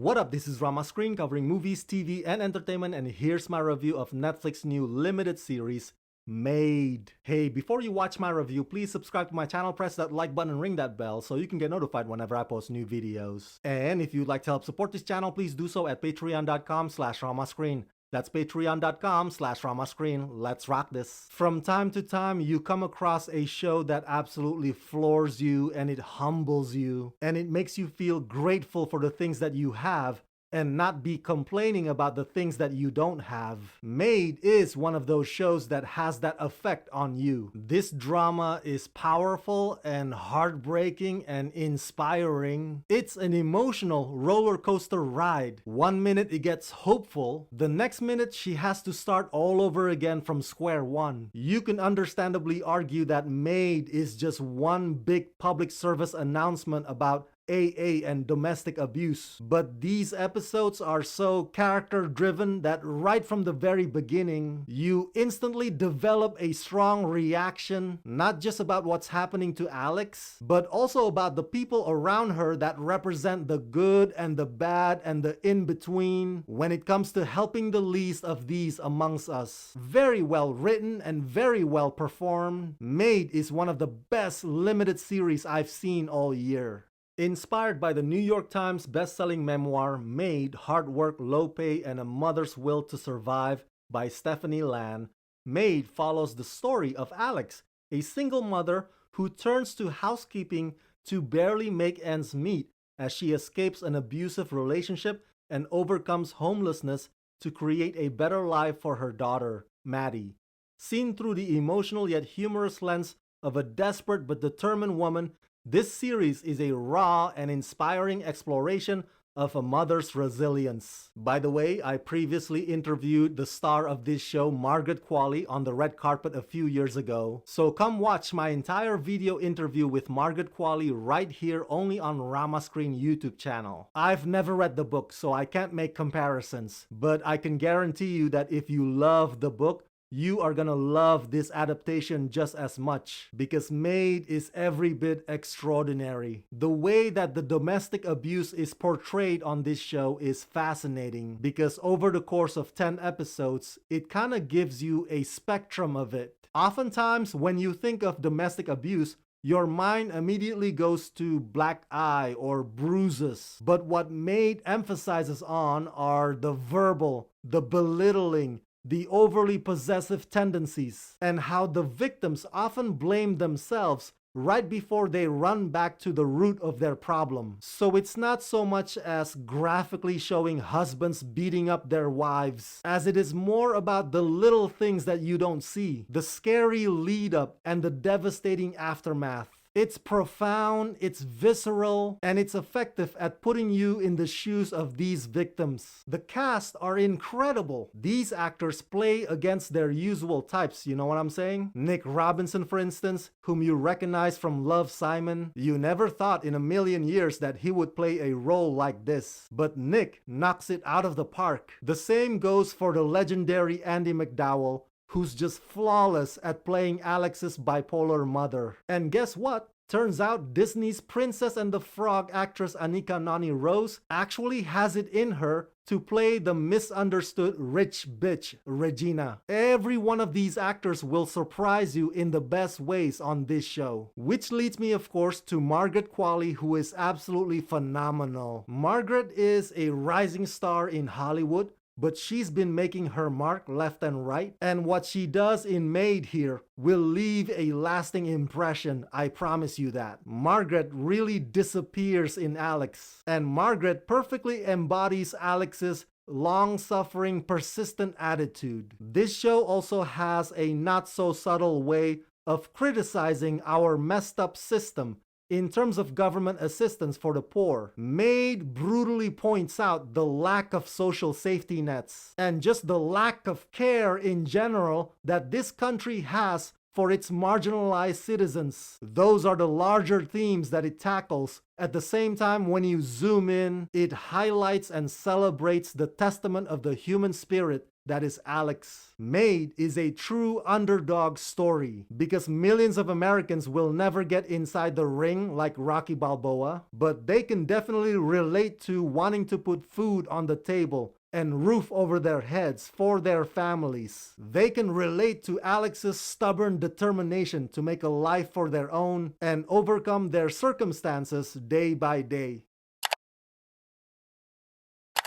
What up, this is Rama Screen covering movies, TV, and entertainment, and here's my review of Netflix's new limited series, Maid. Hey, before you watch my review, please subscribe to my channel, press that like button and ring that bell so you can get notified whenever I post new videos. And if you'd like to help support this channel, please do so at patreon.com/ramascreen. That's patreon.com/ramascreen. Let's rock this. From time to time, you come across a show that absolutely floors you and it humbles you and it makes you feel grateful for the things that you have and not be complaining about the things that you don't have. Maid is one of those shows that has that effect on you. This drama is powerful and heartbreaking and inspiring. It's an emotional roller coaster ride. One minute it gets hopeful, the next minute she has to start all over again from square one. You can understandably argue that Maid is just one big public service announcement about AA and domestic abuse, but these episodes are so character driven that right from the very beginning, you instantly develop a strong reaction, not just about what's happening to Alex, but also about the people around her that represent the good and the bad and the in-between when it comes to helping the least of these amongst us. Very well written and very well performed. Maid is one of the best limited series I've seen all year. Inspired by the New York Times best-selling memoir, Maid, Hard Work, Low Pay, and a Mother's Will to Survive by Stephanie Lan, Maid follows the story of Alex, a single mother who turns to housekeeping to barely make ends meet as she escapes an abusive relationship and overcomes homelessness to create a better life for her daughter, Maddie. Seen through the emotional yet humorous lens of a desperate but determined woman, this series is a raw and inspiring exploration of a mother's resilience. By the way, I previously interviewed the star of this show, Margaret Qualley, on the red carpet a few years ago. So come watch my entire video interview with Margaret Qualley right here only on Rama Screen YouTube channel. I've never read the book, so I can't make comparisons, but I can guarantee you that if you love the book, you are gonna love this adaptation just as much because Maid is every bit extraordinary. The way that the domestic abuse is portrayed on this show is fascinating because over the course of 10 episodes, it kinda gives you a spectrum of it. Oftentimes, when you think of domestic abuse, your mind immediately goes to black eye or bruises. But what Maid emphasizes on are the verbal, the belittling, the overly possessive tendencies, and how the victims often blame themselves right before they run back to the root of their problem. So it's not so much as graphically showing husbands beating up their wives, as it is more about the little things that you don't see, the scary lead up and the devastating aftermath. It's profound, it's visceral, and it's effective at putting you in the shoes of these victims. The cast are incredible. These actors play against their usual types, you know what I'm saying? Nick Robinson, for instance, whom you recognize from Love, Simon. You never thought in a million years that he would play a role like this, but Nick knocks it out of the park. The same goes for the legendary Andie MacDowell, who's just flawless at playing Alex's bipolar mother. And guess what? Turns out Disney's Princess and the Frog actress Anika Noni Rose actually has it in her to play the misunderstood rich bitch, Regina. Every one of these actors will surprise you in the best ways on this show. Which leads me, of course, to Margaret Qualley, who is absolutely phenomenal. Margaret is a rising star in Hollywood, but she's been making her mark left and right, and what she does in Maid here will leave a lasting impression, I promise you that. Margaret really disappears in Alex, and Margaret perfectly embodies Alex's long-suffering, persistent attitude. This show also has a not-so-subtle way of criticizing our messed up system in terms of government assistance for the poor. Maid brutally points out the lack of social safety nets and just the lack of care in general that this country has for its marginalized citizens. Those are the larger themes that it tackles. At the same time, when you zoom in, it highlights and celebrates the testament of the human spirit that is Alex. Maid is a true underdog story because millions of Americans will never get inside the ring like Rocky Balboa, but they can definitely relate to wanting to put food on the table and roof over their heads for their families. They can relate to Alex's stubborn determination to make a life for their own and overcome their circumstances day by day.